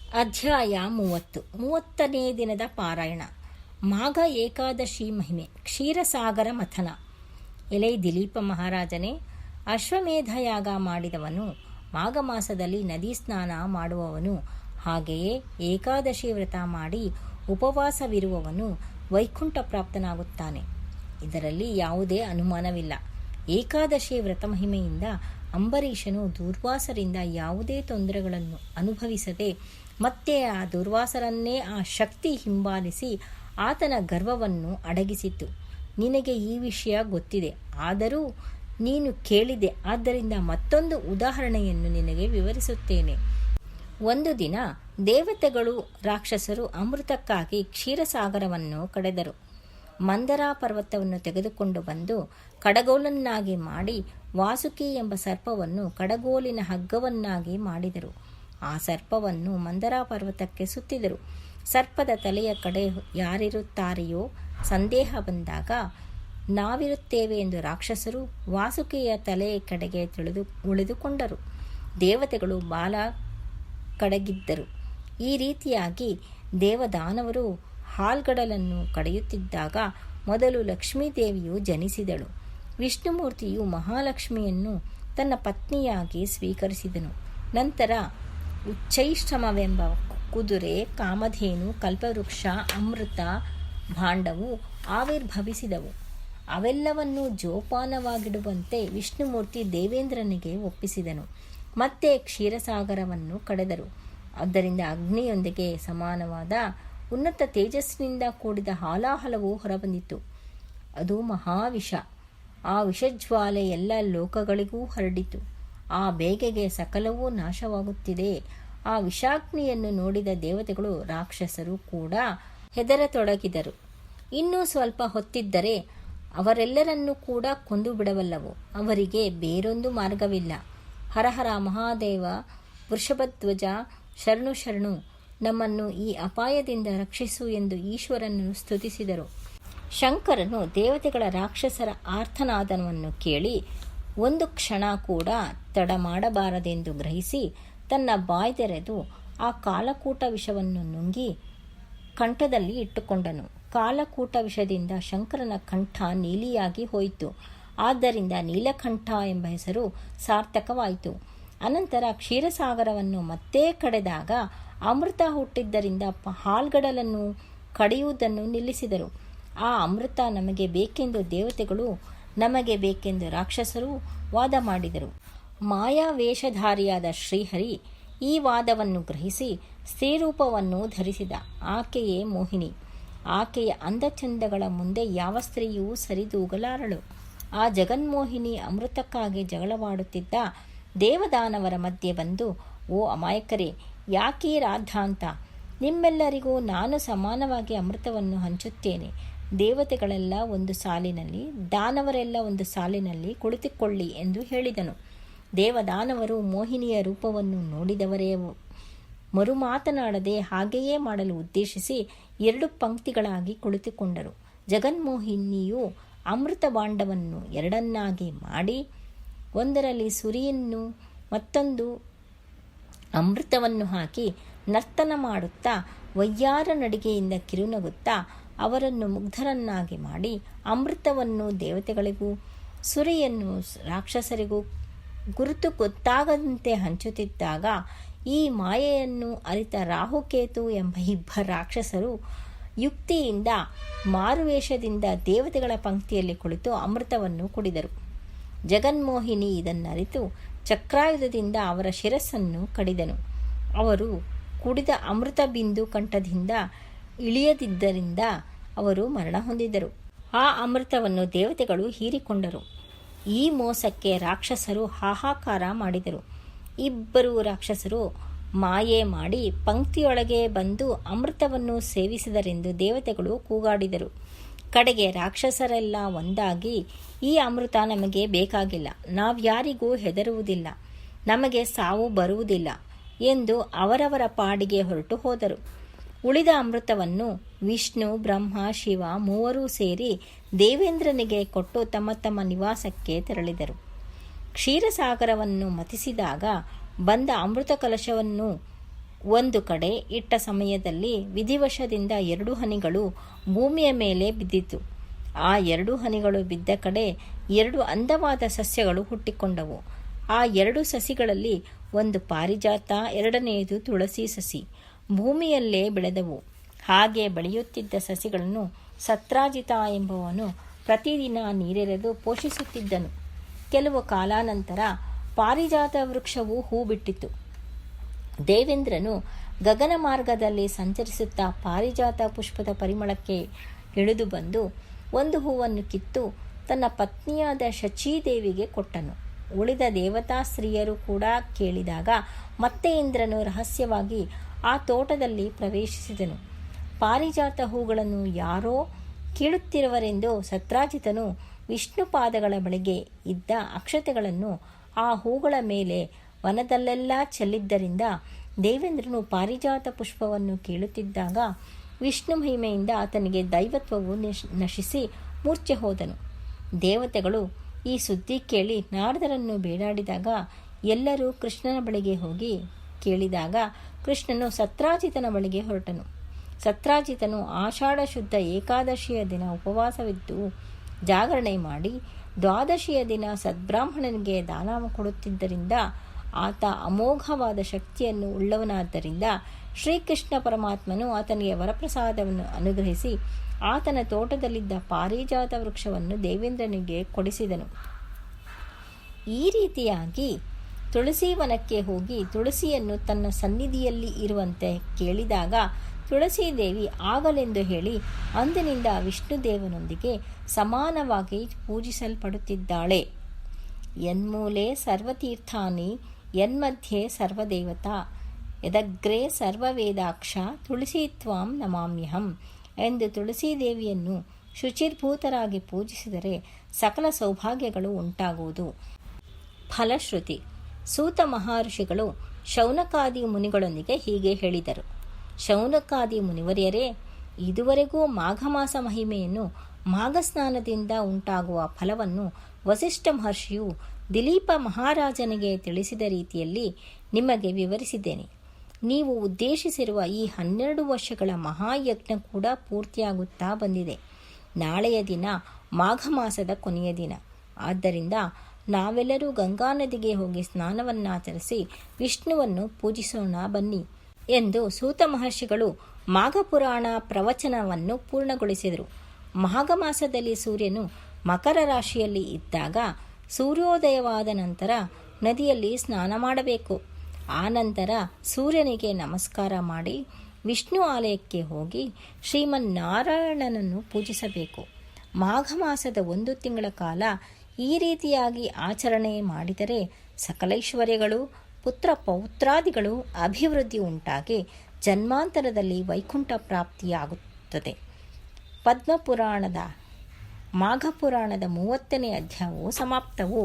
ಅಧ್ಯಾಯ 30ನೇ ದಿನದ ಪಾರಾಯಣ. ಮಾಘ ಏಕಾದಶಿ ಮಹಿಮೆ. ಕ್ಷೀರಸಾಗರ ಮಥನ. ಎಲೈ ದಿಲೀಪ ಮಹಾರಾಜನೇ, ಅಶ್ವಮೇಧಯಾಗ ಮಾಡಿದವನು, ಮಾಘ ಮಾಸದಲ್ಲಿ ನದಿ ಸ್ನಾನ ಮಾಡುವವನು, ಹಾಗೆಯೇ ಏಕಾದಶಿ ವ್ರತ ಮಾಡಿ ಉಪವಾಸವಿರುವವನು ವೈಕುಂಠ ಪ್ರಾಪ್ತನಾಗುತ್ತಾನೆ. ಇದರಲ್ಲಿ ಯಾವುದೇ ಅನುಮಾನವಿಲ್ಲ. ಏಕಾದಶಿ ವ್ರತ ಮಹಿಮೆಯಿಂದ ಅಂಬರೀಷನು ದುರ್ವಾಸರಿಂದ ಯಾವುದೇ ತೊಂದರೆಗಳನ್ನು ಅನುಭವಿಸದೆ ಮತ್ತೆ ಆ ದುರ್ವಾಸರನ್ನೇ ಆ ಶಕ್ತಿ ಹಿಂಬಾಲಿಸಿ ಆತನ ಗರ್ವವನ್ನು ಅಡಗಿಸಿತು. ನಿನಗೆ ಈ ವಿಷಯ ಗೊತ್ತಿದೆ, ಆದರೂ ನೀನು ಕೇಳಿದೆ, ಆದ್ದರಿಂದ ಮತ್ತೊಂದು ಉದಾಹರಣೆಯನ್ನು ನಿನಗೆ ವಿವರಿಸುತ್ತೇನೆ. ಒಂದು ದಿನ ದೇವತೆಗಳು ರಾಕ್ಷಸರು ಅಮೃತಕ್ಕಾಗಿ ಕ್ಷೀರಸಾಗರವನ್ನು ಕಡೆದರು. ಮಂದರ ಪರ್ವತವನ್ನು ತೆಗೆದುಕೊಂಡು ಬಂದು ಕಡಗೋಲನ್ನಾಗಿ ಮಾಡಿ ವಾಸುಕಿ ಎಂಬ ಸರ್ಪವನ್ನು ಕಡಗೋಲಿನ ಹಗ್ಗವನ್ನಾಗಿ ಮಾಡಿದರು. ಆ ಸರ್ಪವನ್ನು ಮಂದರ ಪರ್ವತಕ್ಕೆ ಸುತ್ತಿದರು. ಸರ್ಪದ ತಲೆಯ ಕಡೆ ಯಾರಿರುತ್ತಾರೆಯೋ ಸಂದೇಹ ಬಂದಾಗ ನಾವಿರುತ್ತೇವೆ ಎಂದು ರಾಕ್ಷಸರು ವಾಸುಕಿಯ ತಲೆಯ ಕಡೆಗೆ ಉಳಿದುಕೊಂಡರು. ದೇವತೆಗಳು ಬಾಲ ಕಡೆಗಿದ್ದರು. ಈ ರೀತಿಯಾಗಿ ದೇವದಾನವರು ಹಾಲ್ಗಡಲನ್ನು ಕಡೆಯುತ್ತಿದ್ದಾಗ ಮೊದಲು ಲಕ್ಷ್ಮೀದೇವಿಯು ಜನಿಸಿದಳು. ವಿಷ್ಣುಮೂರ್ತಿಯು ಮಹಾಲಕ್ಷ್ಮಿಯನ್ನು ತನ್ನ ಪತ್ನಿಯಾಗಿ ಸ್ವೀಕರಿಸಿದನು. ನಂತರ ಉಚ್ಚೈಷ್ಠಮವೆಂಬ ಕುದುರೆ, ಕಾಮಧೇನು, ಕಲ್ಪವೃಕ್ಷ, ಅಮೃತ ಭಾಂಡವು ಆವಿರ್ಭವಿಸಿದವು. ಅವೆಲ್ಲವನ್ನೂ ಜೋಪಾನವಾಗಿಡುವಂತೆ ವಿಷ್ಣುಮೂರ್ತಿ ದೇವೇಂದ್ರನಿಗೆ ಒಪ್ಪಿಸಿದನು. ಮತ್ತೆ ಕ್ಷೀರಸಾಗರವನ್ನು ಕಡೆದರು. ಆದ್ದರಿಂದ ಅಗ್ನಿಯೊಂದಿಗೆ ಸಮಾನವಾದ ಉನ್ನತ ತೇಜಸ್ಸಿನಿಂದ ಕೂಡಿದ ಹಾಲಾಹಲವು ಹೊರಬಂದಿತು. ಅದು ಮಹಾವಿಷ. ಆ ವಿಷಜ್ವಾಲೆ ಎಲ್ಲ ಲೋಕಗಳಿಗೂ ಹರಡಿತು. ಆ ಬೇಗೆಗೆ ಸಕಲವೂ ನಾಶವಾಗುತ್ತಿದೆ. ಆ ವಿಷಾಗ್ನಿಯನ್ನು ನೋಡಿದ ದೇವತೆಗಳು ರಾಕ್ಷಸರು ಕೂಡ ಹೆದರತೊಡಗಿದರು. ಇನ್ನೂ ಸ್ವಲ್ಪ ಹೊತ್ತಿದ್ದರೆ ಅವರೆಲ್ಲರನ್ನೂ ಕೂಡ ಕೊಂದು ಬಿಡಬಲ್ಲವು. ಅವರಿಗೆ ಬೇರೊಂದು ಮಾರ್ಗವಿಲ್ಲ. ಹರಹರ ಮಹಾದೇವ, ವೃಷಭಧ್ವಜ, ಶರಣು ಶರಣು, ನಮ್ಮನ್ನು ಈ ಅಪಾಯದಿಂದ ರಕ್ಷಿಸು ಎಂದು ಈಶ್ವರನನ್ನು ಸ್ತುತಿಸಿದರು. ಶಂಕರನು ದೇವತೆಗಳ ರಾಕ್ಷಸರ ಆರ್ತನಾದವನ್ನು ಕೇಳಿ ಒಂದು ಕ್ಷಣ ಕೂಡ ತಡ ಮಾಡಬಾರದೆಂದು ಗ್ರಹಿಸಿ ತನ್ನ ಬಾಯ್ದೆರೆದು ಆ ಕಾಲಕೂಟ ವಿಷವನ್ನು ನುಂಗಿ ಕಂಠದಲ್ಲಿ ಇಟ್ಟುಕೊಂಡನು. ಕಾಲಕೂಟ ವಿಷದಿಂದ ಶಂಕರನ ಕಂಠ ನೀಲಿಯಾಗಿ ಹೋಯಿತು. ಆದ್ದರಿಂದ ನೀಲಕಂಠ ಎಂಬ ಹೆಸರು ಸಾರ್ಥಕವಾಯಿತು. ಅನಂತರ ಕ್ಷೀರಸಾಗರವನ್ನು ಮತ್ತೆ ಕಡೆದಾಗ ಅಮೃತ ಹುಟ್ಟಿದ್ದರಿಂದ ಹಾಲ್ಗಡಲನ್ನು ಕಡೆಯುವುದನ್ನು ನಿಲ್ಲಿಸಿದರು. ಆ ಅಮೃತ ನಮಗೆ ಬೇಕೆಂದು ದೇವತೆಗಳು, ನಮಗೆ ಬೇಕೆಂದು ರಾಕ್ಷಸರು ವಾದ ಮಾಡಿದರು. ಮಾಯಾವೇಷಧಾರಿಯಾದ ಶ್ರೀಹರಿ ಈ ವಾದವನ್ನು ಗ್ರಹಿಸಿ ಸ್ತ್ರೀರೂಪವನ್ನು ಧರಿಸಿದ. ಆಕೆಯೇ ಮೋಹಿನಿ. ಆಕೆಯ ಅಂದಚಂದಗಳ ಮುಂದೆ ಯಾವ ಸ್ತ್ರೀಯೂ ಸರಿದೂಗಲಾರಳು. ಆ ಜಗನ್ಮೋಹಿನಿ ಅಮೃತಕ್ಕಾಗಿ ಜಗಳವಾಡುತ್ತಿದ್ದ ದೇವದಾನವರ ಮಧ್ಯೆ ಬಂದು, ಓ ಅಮಾಯಕರೇ, ಯಾಕೀ ರಾದ್ಧಾಂತ? ನಿಮ್ಮೆಲ್ಲರಿಗೂ ನಾನು ಸಮಾನವಾಗಿ ಅಮೃತವನ್ನು ಹಂಚುತ್ತೇನೆ. ದೇವತೆಗಳೆಲ್ಲ ಒಂದು ಸಾಲಿನಲ್ಲಿ, ದಾನವರೆಲ್ಲ ಒಂದು ಸಾಲಿನಲ್ಲಿ ಕುಳಿತುಕೊಳ್ಳಿ ಎಂದು ಹೇಳಿದನು. ದೇವದಾನವರು ಮೋಹಿನಿಯ ರೂಪವನ್ನು ನೋಡಿದವರೇ ಮರುಮಾತನಾಡದೆ ಹಾಗೆಯೇ ಮಾಡಲು ಉದ್ದೇಶಿಸಿ 2 ಪಂಕ್ತಿಗಳಾಗಿ ಕುಳಿತುಕೊಂಡರು. ಜಗನ್ಮೋಹಿನಿಯು ಅಮೃತ ಭಾಂಡವನ್ನು 2 ಮಾಡಿ ಒಂದರಲ್ಲಿ ಸುರಿಯನ್ನು ಮತ್ತೊಂದು ಅಮೃತವನ್ನು ಹಾಕಿ ನರ್ತನ ಮಾಡುತ್ತಾ ವಯ್ಯಾರ ನಡಿಗೆಯಿಂದ ಕಿರುನಗುತ್ತಾ ಅವರನ್ನು ಮುಗ್ಧರನ್ನಾಗಿ ಮಾಡಿ ಅಮೃತವನ್ನು ದೇವತೆಗಳಿಗೂ ಸುರಿಯನ್ನು ರಾಕ್ಷಸರಿಗೂ ಗುರುತು ಗೊತ್ತಾಗದಂತೆ ಹಂಚುತ್ತಿದ್ದಾಗ ಈ ಮಾಯೆಯನ್ನು ಅರಿತ ರಾಹುಕೇತು ಎಂಬ 2 ರಾಕ್ಷಸರು ಯುಕ್ತಿಯಿಂದ ಮಾರುವೇಷದಿಂದ ದೇವತೆಗಳ ಪಂಕ್ತಿಯಲ್ಲಿ ಕುಳಿತು ಅಮೃತವನ್ನು ಕುಡಿದರು. ಜಗನ್ಮೋಹಿನಿ ಇದನ್ನರಿತು ಚಕ್ರಾಯುಧದಿಂದ ಅವರ ಶಿರಸ್ಸನ್ನು ಕಡಿದನು. ಅವರು ಕುಡಿದ ಅಮೃತ ಬಿಂದು ಕಂಠದಿಂದ ಇಳಿಯದಿದ್ದರಿಂದ ಅವರು ಮರಣ ಹೊಂದಿದರು. ಆ ಅಮೃತವನ್ನು ದೇವತೆಗಳು ಹೀರಿಕೊಂಡರು. ಈ ಮೋಸಕ್ಕೆ ರಾಕ್ಷಸರು ಹಾಹಾಕಾರ ಮಾಡಿದರು. 2 ರಾಕ್ಷಸರು ಮಾಯೆ ಮಾಡಿ ಪಂಕ್ತಿಯೊಳಗೆ ಬಂದು ಅಮೃತವನ್ನು ಸೇವಿಸಿದರೆಂದು ದೇವತೆಗಳು ಕೂಗಾಡಿದರು. ಕಡೆಗೆ ರಾಕ್ಷಸರೆಲ್ಲ ಒಂದಾಗಿ, ಈ ಅಮೃತ ನಮಗೆ ಬೇಕಾಗಿಲ್ಲ, ನಾವ್ಯಾರಿಗೂ ಹೆದರುವುದಿಲ್ಲ, ನಮಗೆ ಸಾವು ಬರುವುದಿಲ್ಲ ಎಂದು ಅವರವರ ಪಾಡಿಗೆ ಹೊರಟು ಹೋದರು. ಉಳಿದ ಅಮೃತವನ್ನು ವಿಷ್ಣು, ಬ್ರಹ್ಮ, ಶಿವ 3 ಸೇರಿ ದೇವೇಂದ್ರನಿಗೆ ಕೊಟ್ಟು ತಮ್ಮ ತಮ್ಮ ನಿವಾಸಕ್ಕೆ ತೆರಳಿದರು. ಕ್ಷೀರಸಾಗರವನ್ನು ಮಥಿಸಿದಾಗ ಬಂದ ಅಮೃತ ಕಲಶವನ್ನು ಒಂದು ಕಡೆ ಇಟ್ಟ ಸಮಯದಲ್ಲಿ ವಿಧಿವಶದಿಂದ 2 ಹನಿಗಳು ಭೂಮಿಯ ಮೇಲೆ ಬಿದ್ದಿತು. ಆ 2 ಹನಿಗಳು ಬಿದ್ದ ಕಡೆ 2 ಅಂದವಾದ ಸಸ್ಯಗಳು ಹುಟ್ಟಿಕೊಂಡವು. ಆ 2 ಸಸಿಗಳಲ್ಲಿ ಒಂದು ಪಾರಿಜಾತ, ಎರಡನೆಯದು ತುಳಸಿ ಸಸಿ ಭೂಮಿಯಲ್ಲೇ ಬೆಳೆದವು. ಹಾಗೆ ಬೆಳೆಯುತ್ತಿದ್ದ ಸಸಿಗಳನ್ನು ಸತ್ರಾಜಿತ ಎಂಬುವನು ಪ್ರತಿದಿನ ನೀರೆರೆದು ಪೋಷಿಸುತ್ತಿದ್ದನು. ಕೆಲವು ಕಾಲಾನಂತರ ಪಾರಿಜಾತ ವೃಕ್ಷವು ಹೂ ಬಿಟ್ಟಿತು. ದೇವೇಂದ್ರನು ಗಗನ ಮಾರ್ಗದಲ್ಲಿ ಸಂಚರಿಸುತ್ತಾ ಪಾರಿಜಾತ ಪುಷ್ಪದ ಪರಿಮಳಕ್ಕೆ ಇಳಿದು ಬಂದು ಒಂದು ಹೂವನ್ನು ಕಿತ್ತು ತನ್ನ ಪತ್ನಿಯಾದ ಶಚೀದೇವಿಗೆ ಕೊಟ್ಟನು. ಉಳಿದ ದೇವತಾ ಸ್ತ್ರೀಯರು ಕೂಡ ಕೇಳಿದಾಗ ಮತ್ತೆ ಇಂದ್ರನು ರಹಸ್ಯವಾಗಿ ಆ ತೋಟದಲ್ಲಿ ಪ್ರವೇಶಿಸಿದನು. ಪಾರಿಜಾತ ಹೂಗಳನ್ನು ಯಾರೋ ಕೀಳುತ್ತಿರುವರೆಂದು ಸತ್ರಾಜಿತನು ವಿಷ್ಣು ಪಾದಗಳ ಬಳಿಗೆ ಇದ್ದ ಅಕ್ಷತೆಗಳನ್ನು ಆ ಹೂಗಳ ಮೇಲೆ ವನದಲ್ಲೆಲ್ಲ ಚೆಲ್ಲಿದ್ದರಿಂದ ದೇವೇಂದ್ರನು ಪಾರಿಜಾತ ಪುಷ್ಪವನ್ನು ಕೀಳುತ್ತಿದ್ದಾಗ ವಿಷ್ಣು ಮಹಿಮೆಯಿಂದ ಆತನಿಗೆ ದೈವತ್ವವು ನಶಿಸಿ ಮೂರ್ಛೆ ಹೋದನು. ದೇವತೆಗಳು ಈ ಸುದ್ದಿ ಕೇಳಿ ನಾರದರನ್ನು ಬೇಡಾಡಿದಾಗ ಎಲ್ಲರೂ ಕೃಷ್ಣನ ಬಳಿಗೆ ಹೋಗಿ ಕೇಳಿದಾಗ ಕೃಷ್ಣನು ಸತ್ರಾಜಿತನ ಬಳಿಗೆ ಹೊರಟನು. ಸತ್ರಾಜಿತನು ಆಷಾಢ ಶುದ್ಧ ಏಕಾದಶಿಯ ದಿನ ಉಪವಾಸವಿದ್ದು ಜಾಗರಣೆ ಮಾಡಿ ದ್ವಾದಶಿಯ ದಿನ ಸದ್ಬ್ರಾಹ್ಮಣನಿಗೆ ದಾನ ಕೊಡುತ್ತಿದ್ದರಿಂದ ಆತ ಅಮೋಘವಾದ ಶಕ್ತಿಯನ್ನು ಉಳ್ಳವನಾದ್ದರಿಂದ ಶ್ರೀಕೃಷ್ಣ ಪರಮಾತ್ಮನು ಆತನಿಗೆ ವರಪ್ರಸಾದವನ್ನು ಅನುಗ್ರಹಿಸಿ ಆತನ ತೋಟದಲ್ಲಿದ್ದ ಪಾರಿಜಾತ ವೃಕ್ಷವನ್ನು ದೇವೇಂದ್ರನಿಗೆ ಕೊಡಿಸಿದನು. ಈ ರೀತಿಯಾಗಿ ತುಳಸಿ ವನಕ್ಕೆ ಹೋಗಿ ತುಳಸಿಯನ್ನು ತನ್ನ ಸನ್ನಿಧಿಯಲ್ಲಿ ಇರುವಂತೆ ಕೇಳಿದಾಗ ತುಳಸೀದೇವಿ ಆಗಲೆಂದು ಹೇಳಿ ಅಂದಿನಿಂದ ವಿಷ್ಣುದೇವನೊಂದಿಗೆ ಸಮಾನವಾಗಿ ಪೂಜಿಸಲ್ಪಡುತ್ತಿದ್ದಾಳೆ. ಯನ್ಮೂಲೆ ಸರ್ವತೀರ್ಥಾನಿ ಯನ್ಮಧ್ಯೆ ಸರ್ವದೇವತಾ ಯದಗ್ರೆ ಸರ್ವವೇದಾಕ್ಷ ತುಳಸೀತ್ವಾಂ ನಮಾಮ್ಯಹಂ ಎಂದು ತುಳಸೀದೇವಿಯನ್ನು ಶುಚಿರ್ಭೂತರಾಗಿ ಪೂಜಿಸಿದರೆ ಸಕಲ ಸೌಭಾಗ್ಯಗಳು ಉಂಟಾಗುವುದು. ಫಲಶ್ರುತಿ. ಸೂತ ಮಹರ್ಷಿಗಳು ಶೌನಕಾದಿ ಮುನಿಗಳೊಂದಿಗೆ ಹೀಗೆ ಹೇಳಿದರು. ಶೌನಕಾದಿ ಮುನಿವರ್ಯರೇ, ಇದುವರೆಗೂ ಮಾಘಮಾಸ ಮಹಿಮೆಯನ್ನು, ಮಾಘಸ್ನಾನದಿಂದ ಉಂಟಾಗುವ ಫಲವನ್ನು ವಸಿಷ್ಠ ಮಹರ್ಷಿಯು ದಿಲೀಪ ಮಹಾರಾಜನಿಗೆ ತಿಳಿಸಿದ ರೀತಿಯಲ್ಲಿ ನಿಮಗೆ ವಿವರಿಸಿದ್ದೇನೆ. ನೀವು ಉದ್ದೇಶಿಸಿರುವ ಈ 12 ವರ್ಷಗಳ ಮಹಾಯಜ್ಞ ಕೂಡ ಪೂರ್ತಿಯಾಗುತ್ತಾ ಬಂದಿದೆ. ನಾಳೆಯ ದಿನ ಮಾಘಮಾಸದ ಕೊನೆಯ ದಿನ. ಆದ್ದರಿಂದ ನಾವೆಲ್ಲರೂ ಗಂಗಾ ನದಿಗೆ ಹೋಗಿ ಸ್ನಾನವನ್ನಾಚರಿಸಿ ವಿಷ್ಣುವನ್ನು ಪೂಜಿಸೋಣ ಬನ್ನಿ ಎಂದು ಸೂತ ಮಹರ್ಷಿಗಳು ಮಾಘಪುರಾಣ ಪ್ರವಚನವನ್ನು ಪೂರ್ಣಗೊಳಿಸಿದರು. ಮಾಘ ಮಾಸದಲ್ಲಿ ಸೂರ್ಯನು ಮಕರ ರಾಶಿಯಲ್ಲಿ ಇದ್ದಾಗ ಸೂರ್ಯೋದಯವಾದ ನಂತರ ನದಿಯಲ್ಲಿ ಸ್ನಾನ ಮಾಡಬೇಕು. ಆ ನಂತರ ಸೂರ್ಯನಿಗೆ ನಮಸ್ಕಾರ ಮಾಡಿ ವಿಷ್ಣು ಆಲಯಕ್ಕೆ ಹೋಗಿ ಶ್ರೀಮನ್ನಾರಾಯಣನನ್ನು ಪೂಜಿಸಬೇಕು. ಮಾಘ ಮಾಸದ 1 ತಿಂಗಳ ಕಾಲ ಈ ರೀತಿಯಾಗಿ ಆಚರಣೆ ಮಾಡಿದರೆ ಸಕಲೈಶ್ವರ್ಯಗಳು, ಪುತ್ರ ಪೌತ್ರಾದಿಗಳು ಅಭಿವೃದ್ಧಿ ಉಂಟಾಗಿ ಜನ್ಮಾಂತರದಲ್ಲಿ ವೈಕುಂಠ ಪ್ರಾಪ್ತಿಯಾಗುತ್ತದೆ. ಪದ್ಮಪುರಾಣದ ಮಾಘಪುರಾಣದ 30ನೇ ಅಧ್ಯಾಯವು ಸಮಾಪ್ತವು.